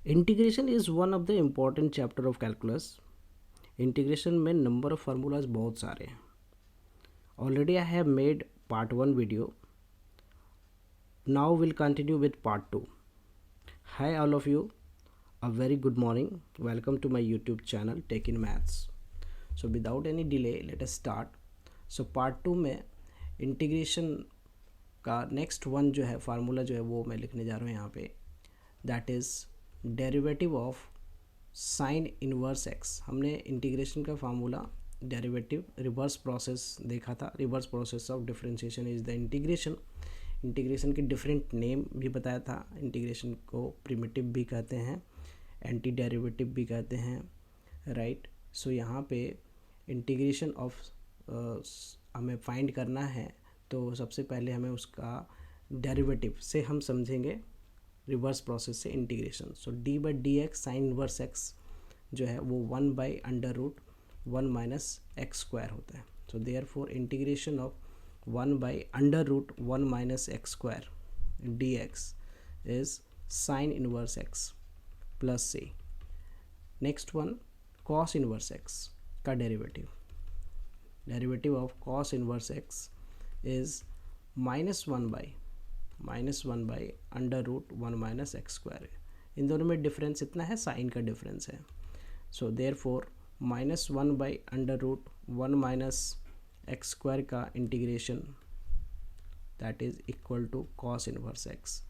Integration is one of the important chapter of calculus. Integration में number of formulas बहुत सारे हैं। Already I have made part 1 video, now will continue with part 2। Hi all of you, a very good morning, welcome to my YouTube channel Tech in Maths. So without any delay let us start. So part 2 में integration का next one जो है formula जो है वो मैं लिखने जा रहा हूँ यहाँ पे, that is derivative of sine inverse x. हमने इंटीग्रेशन का फार्मूला डेरिवेटिव रिवर्स प्रोसेस देखा था। Reverse process of differentiation is the integration. Integration के डिफरेंट नेम भी बताया था। इंटीग्रेशन को प्रिमिटिव भी कहते हैं, एंटी डेरिवेटिव भी कहते हैं, राइट। सो यहाँ पे इंटीग्रेशन ऑफ हमें फाइंड करना है, तो सबसे पहले हमें उसका डेरिवेटिव से हम समझेंगे रिवर्स प्रोसेस से integration. So d by d x sine inverse x जो है वो 1/√1 माइनस एक्स स्क्वायर होता है। So therefore integration of 1/√1 minus x square d x is sine inverse x plus c. Next one cos inverse x का derivative. Derivative of cos inverse x is -1/√1 minus x square. इन दोनों में difference इतना है, sign का difference है। So therefore -1/√1 minus x square का integration that is equal to cos inverse x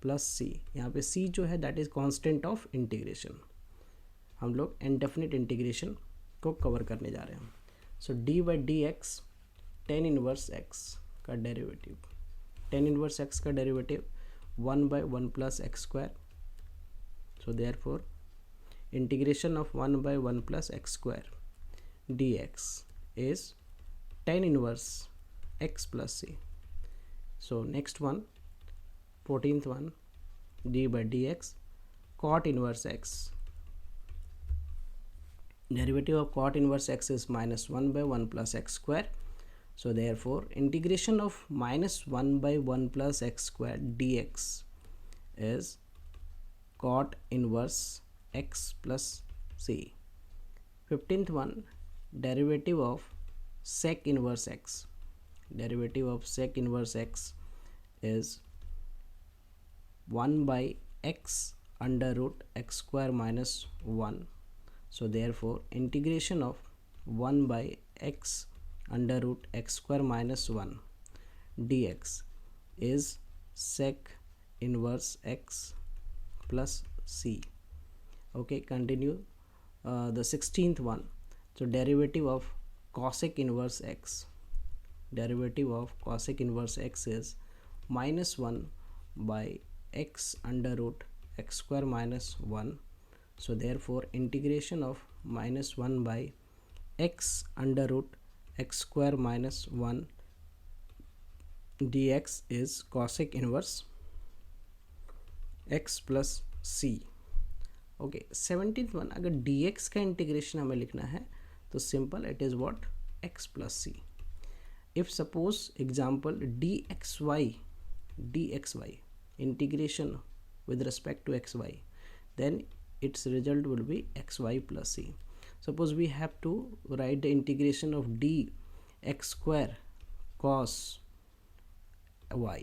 plus c. यहाँ पे सी जो है that is constant of integration. हम लोग इनडेफिनिट इंटीग्रेशन को कवर करने जा रहे हैं। So d by d x tan inverse x का डेरिवेटिव। टेन इनवर्स एक्स का derivative 1/1 plus x square. So therefore integration of 1/1 plus x square d x is tan inverse x plus c. So next one 14th one d by dx cot inverse x. Derivative of cot inverse x is -1/1 plus x square. So therefore integration of -1/1 plus x square dx is cot inverse x plus c. 15th one derivative of sec inverse x. Derivative of sec inverse x is 1/x √x square minus 1. So therefore integration of 1/x √x square minus 1 dx is sec inverse x plus c. Okay, continue the 16th one. So derivative of cosec inverse x. Derivative of cosec inverse x is -1/x √x square minus 1. So therefore integration of -1/x √x square minus 1 dx is cosec inverse x plus c. Okay, 17th one, अगर dx का integration हमें लिखना है तो simple it is what x plus C. If suppose example dxy integration with respect to xy, then its result will be xy plus c. Suppose we have to write the integration of dx square cos y.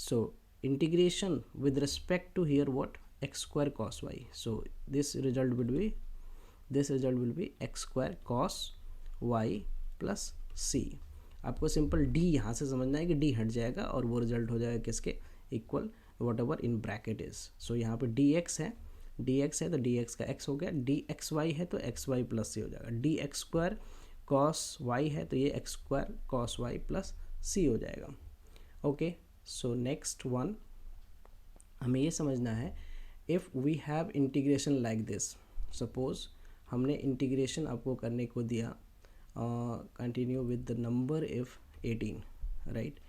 So integration with respect to here what x square cos y. So this result will be x square cos y plus c. आपको simple d यहाँ से समझना है कि d हट जाएगा और वो रिजल्ट हो जाएगा किसके equal, whatever in bracket is. So यहाँ पे dx है तो dx का x हो गया, dxy है तो xy प्लस c हो जाएगा, dx स्क्वायर cos y है तो ये x square cos y plus c हो जाएगा। ओके, सो नेक्स्ट वन हमें ये समझना है, if we have integration like this. Suppose हमने इंटीग्रेशन आपको करने को दिया, continue with the number if 18, right,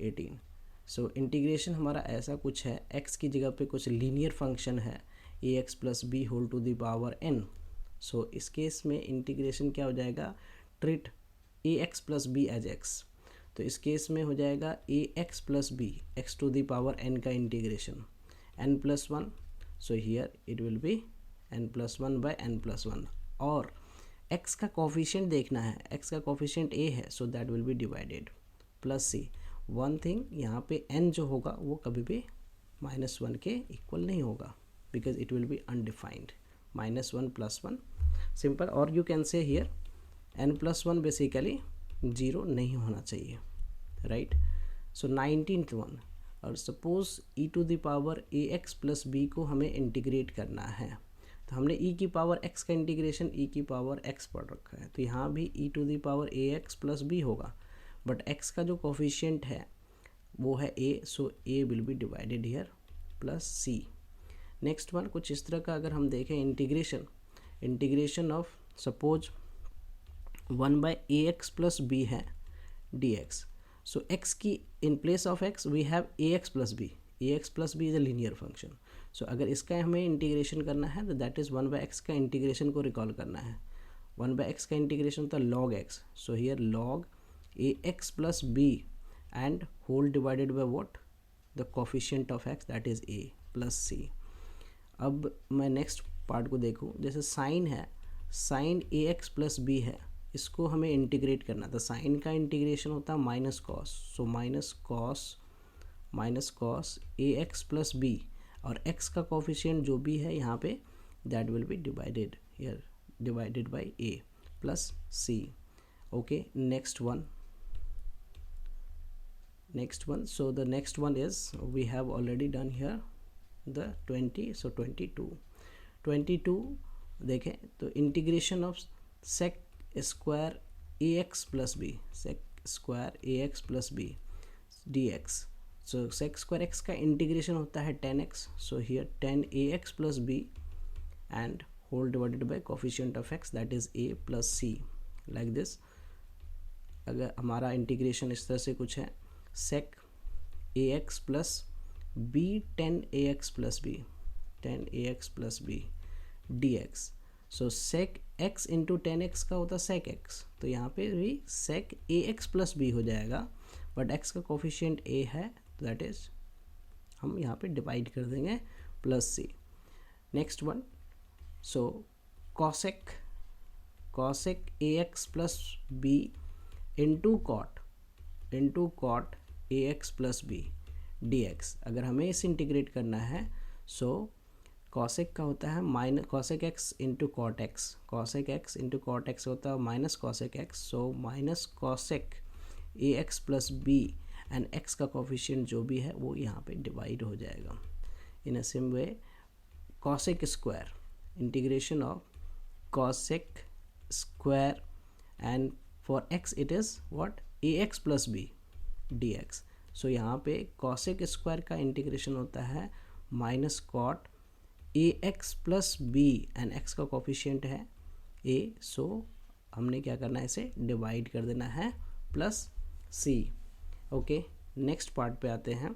18। So integration हमारा ऐसा कुछ है, x की जगह पे कुछ लीनियर फंक्शन है ax plus b whole to the power n। So इस केस में इंटीग्रेशन क्या हो जाएगा, treat ax plus b as x। तो इस केस में हो जाएगा ax plus B x to the power n का integration n+1 so here it will be n+1 by n+1 और x का कोफिशिएंट देखना है, x का कोफिशिएंट a है, so that will be divided plus c। One thing यहाँ पे n जो होगा वो कभी भी -1 के इक्वल नहीं होगा because it will be undefined. -1 + 1 simple. और you can say here n+1 basically 0 नहीं होना चाहिए, राइट। सो 19th वन, और सपोज e⁻ ax + b को हमें इंटीग्रेट करना है, तो हमने e⁻x का इंटीग्रेशन e⁻x पढ़ रखा है, तो यहाँ भी e⁻ax + b होगा, बट x का जो कोफिशिएंट है वो है a, so a will be divided here plus c। Next one कुछ इस तरह का अगर हम देखें, integration of suppose 1/ax + b है dx, सो x की in place of x we have ax + b, ax + b is a linear function. So अगर इसका हमें इंटीग्रेशन करना है तो दैट इज़ 1/x का इंटीग्रेशन को रिकॉल करना है। 1/x का इंटीग्रेशन होता है log x, so here log ax + b and whole divided by what, the coefficient of x that is a + c। अब मैं नेक्स्ट पार्ट को देखूँ, जैसे साइन है, साइन ax + b है, इसको हमें इंटीग्रेट करना था। साइन का इंटीग्रेशन होता है minus cos, so minus cos ax + b, और x का कोफिशिएंट जो भी है यहाँ पे that will be divided here, divided by a + c। Okay, next one, so the next one is we have already done here the 20, so 22 देखें तो integration of sec square ax + b, sec square ax + b dx, so sec square x का integration होता है 10x, so here 10ax + b and whole divided by coefficient of x that is a + c, like this. अगर हमारा integration इस तरह से कुछ है, sec ax + b 10ax + b dx, so sec x × 10x का होता है sec x, तो यहाँ पे भी sec ax + b हो जाएगा, बट x का कोफिशिएंट a है, दैट इज हम यहाँ पे डिवाइड कर देंगे प्लस c। नेक्स्ट वन, सो cosec ax + b into cot ax + b dx। अगर हमें इसे इंटीग्रेट करना है, सो cosec का होता है cosec x × cot x, cosec x × cot x होता है minus cosec x, so minus cosec ax + b and x का कोफिशिएंट जो भी है वो यहाँ पे डिवाइड हो जाएगा। In a same way cosec square, integration of cosec square and for x it is what ax + b dx, so यहाँ पे cosec स्क्वायर का इंटीग्रेशन होता है minus cot ax + b and x का कोफिशिएंट है a, so हमने क्या करना है, इसे डिवाइड कर देना है plus c। Okay, next part पे आते हैं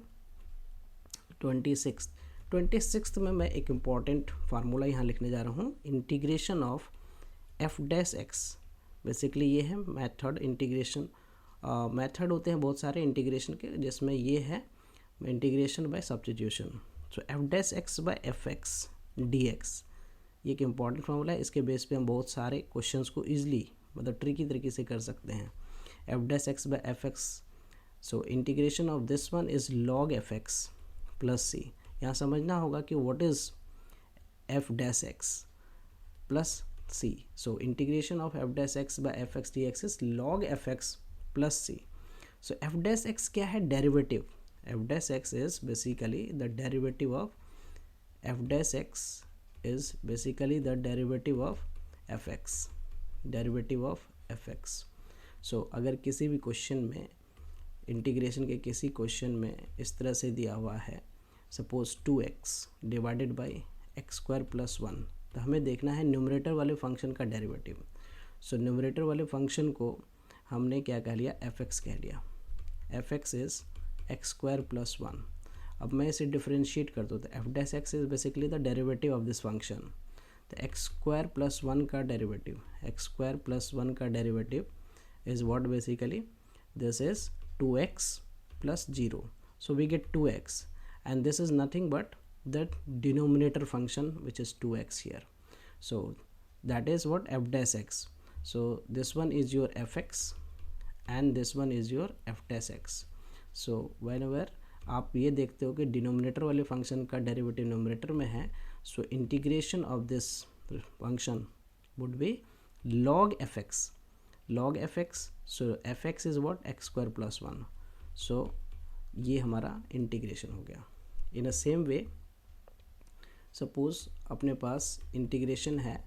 26th में मैं एक इम्पॉर्टेंट फार्मूला यहाँ लिखने जा रहा हूँ, इंटीग्रेशन ऑफ f'(x), बेसिकली ये है मेथड। इंटीग्रेशन मेथड होते हैं बहुत सारे इंटीग्रेशन के, जिसमें ये है integration by substitution. So f'(x) by fx dx, ये एक इम्पॉर्टेंट फार्मूला है, इसके बेस पे हम बहुत सारे क्वेश्चंस को ईजिली मतलब ट्रिकी तरीके से कर सकते हैं। f'(x) by fx, so integration of this one is log fx + c। यहाँ समझना होगा कि what is f'(x) + c, so integration of f'(x) by fx dx is log fx + c। So f'(x) क्या है, derivative. f'(x) is basically the derivative of f'(x) is basically the derivative of fx, derivative of fx। सो अगर किसी भी question में, integration के किसी question में इस तरह से दिया हुआ है, suppose 2x divided by x² + 1, तो हमें देखना है न्यूमरेटर वाले फंक्शन का डेरिवेटिव। सो न्यूमरेटर वाले फंक्शन को हमने क्या कह लिया, fx कह लिया। fx is x² + 1। अब मैं इसे डिफरेंशिएट कर दूँ तो f'(x) is basically the derivative of this function, तो x² + 1 का डेरिवेटिव, x² + 1 का derivative is what, basically this is 2x + 0, so we get 2x and this is nothing but the denominator function which is 2x here. So that is what f dash x. So this one is your fx and this one is your f dash x. So whenever आप ये देखते हो कि denominator वाले function का derivative numerator में है, so integration of this function would be log fx. log fx, so fx is what, x square plus 1. so ये हमारा इंटीग्रेशन हो गया. इन अ सेम वे सपोज अपने पास इंटीग्रेशन है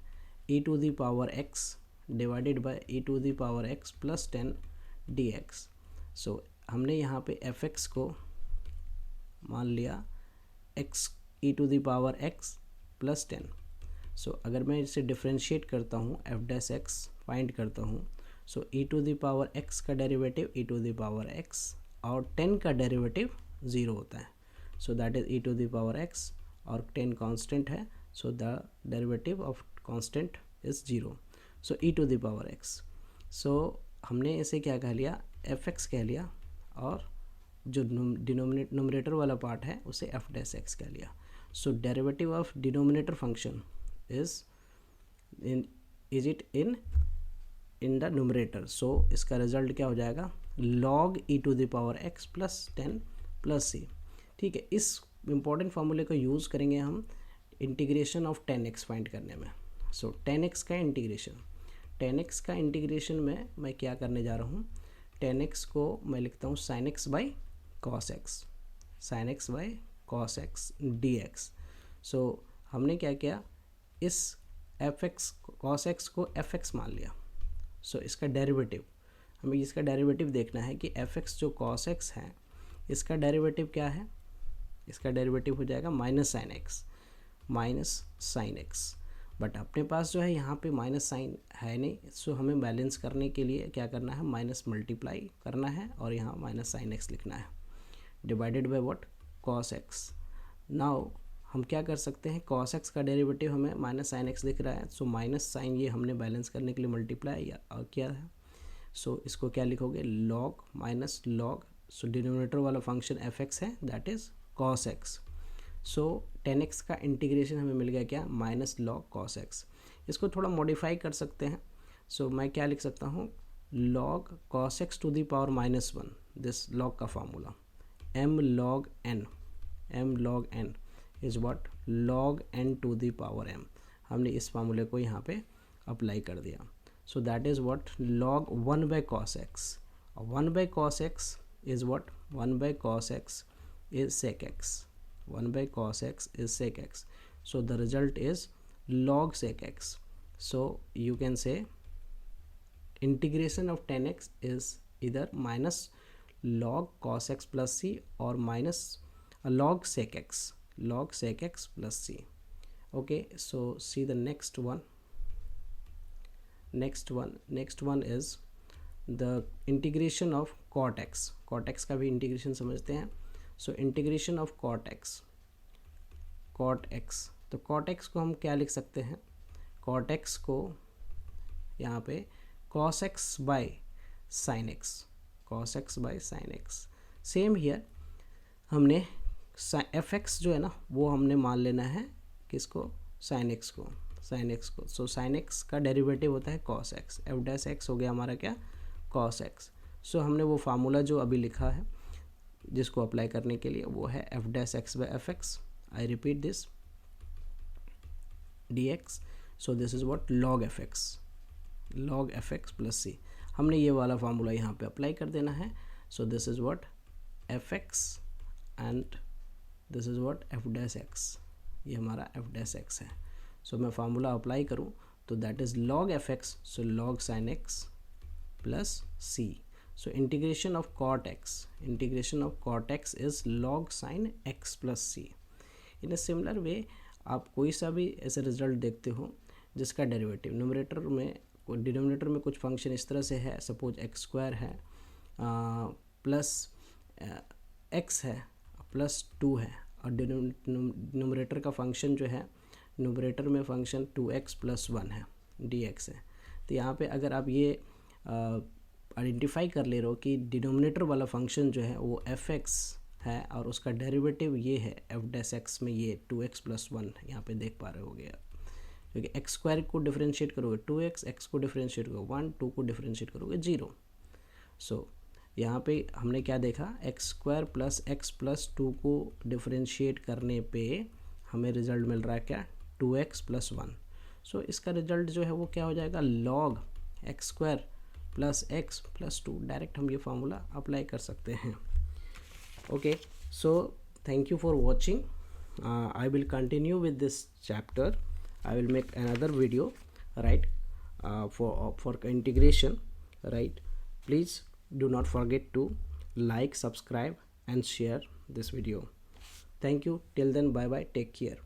e to the power x divided by e to the power x plus 10 dx. So हमने यहाँ पे fx को मान लिया x e to the power x plus 10. So अगर मैं इसे डिफ्रेंशिएट करता हूँ एफ डैश एक्स फाइंड करता हूँ, so e to the power x का derivative e to the power x और 10 का डेरिवेटिव 0 होता है. So that is e to the power x और 10 कांस्टेंट है, so the derivative of constant is 0. So e to the power x. So हमने इसे क्या कह लिया, fx कह लिया, और जो न्यूमरेटर वाला पार्ट है उसे f डैश x कह लिया. So derivative of denominator function is it in the numerator. So इसका रिजल्ट क्या हो जाएगा, log e to the power x plus 10 plus c. ठीक है, इस इम्पॉर्टेंट फार्मूले का यूज़ करेंगे हम इंटीग्रेशन ऑफ 10x फाइंड करने में. सो 10x का इंटीग्रेशन, 10x का इंटीग्रेशन में मैं क्या करने जा रहा हूँ, 10x को मैं लिखता हूँ sin x by cos x, sin x by cos x dx. So हमने क्या किया, इस fx cos x को fx मान लिया. सो इसका डेरिवेटिव, हमें इसका डेरिवेटिव देखना है कि fx जो cos x है इसका डेरिवेटिव क्या है, इसका डेरिवेटिव हो जाएगा माइनस साइन एक्स. बट अपने पास जो है यहाँ पे माइनस साइन है नहीं, सो हमें बैलेंस करने के लिए क्या करना है, माइनस मल्टीप्लाई करना है और यहाँ माइनस साइन एक्स लिखना है divided by what, cos x. Now हम क्या कर सकते हैं, cos x का डेरिवेटिव हमें माइनस साइन एक्स दिख रहा है, सो माइनस साइन ये हमने बैलेंस करने के लिए मल्टीप्लाई किया है. सो इसको क्या लिखोगे, log माइनस log. सो डिनोमिनेटर वाला फंक्शन fx है, that is cos x. So 10x का इंटीग्रेशन हमें मिल गया क्या, माइनस log cos x. इसको थोड़ा मॉडिफाई कर सकते हैं. सो मैं क्या लिख सकता हूँ, log cos x to the power minus 1, this log का formula m log n is what, log n to the power m. हमने इस फार्मूले को यहाँ पे अप्लाई कर दिया. So that is what, log 1 by cos x. 1 by cos x is what, 1 by cos x is sec x. 1 by cos x is sec x. So the result is log sec x. So you can say integration of 10x is either minus log cos x plus c or minus log sec x, log sec x plus c. Okay, so see the next one. Next one is the integration of cot x. Cot x का भी integration समझते हैं. So integration of cot x. तो cot x को हम क्या लिख सकते हैं, cot x को यहाँ पे cos x by sin x, cos x by sin x. Same here हमने fx जो है ना वो हमने मान लेना है किसको, sin x को. सो sin x का डेरिवेटिव होता है cos x, f dash x हो गया हमारा क्या, cos x. सो हमने वो फार्मूला जो अभी लिखा है जिसको अप्लाई करने के लिए वो है f dash x by F x. I repeat this dx. So this is what, log f x plus c. हमने ये वाला फार्मूला यहाँ पे अप्लाई कर देना है. So this is what, f x and this is what, f dash x. ये हमारा f डैश x है. सो मैं फार्मूला अप्लाई करूँ तो that is log f x. So log sin x plus c. So integration of cot x is log sin x plus c. In a similar way आप कोई सा भी ऐसे result देखते हो जिसका डेरिवेटिव न्यूमरेटर में, डिनोमिनेटर में कुछ फंक्शन इस तरह से है, सपोज एक्स स्क्वायर है प्लस एक्स है प्लस 2 है, और न्यूमरेटर का फंक्शन जो है, न्यूमरेटर में फंक्शन 2x प्लस 1 है, dx है. तो यहाँ पे अगर आप ये आइडेंटिफाई कर ले रहे हो कि डिनोमिनेटर वाला फंक्शन जो है वो एफ एक्स है और उसका डेरिवेटिव ये है एफ डैश एक्स में, ये 2x प्लस 1 यहाँ पे देख पा रहे होगे आप, क्योंकि एक्स स्क्वायर को डिफरेंशिएट करोगे 2x, एक्स को डिफरेंशिएट करोगे 1, 2 को डिफरेंशिएट करोगे 0। सो यहाँ पे हमने क्या देखा, x square plus x plus 2 को डिफरेंशिएट करने पे हमें रिजल्ट मिल रहा है क्या, 2x प्लस 1। सो इसका रिजल्ट जो है वो क्या हो जाएगा, log x square plus x plus 2। Direct हम ये फार्मूला अप्लाई कर सकते हैं। Okay, so thank you for watching. I will continue with this chapter. I will make another video, right, for integration, right. Please do not forget to like, subscribe and share this video. Thank you. Till then, bye bye, take care.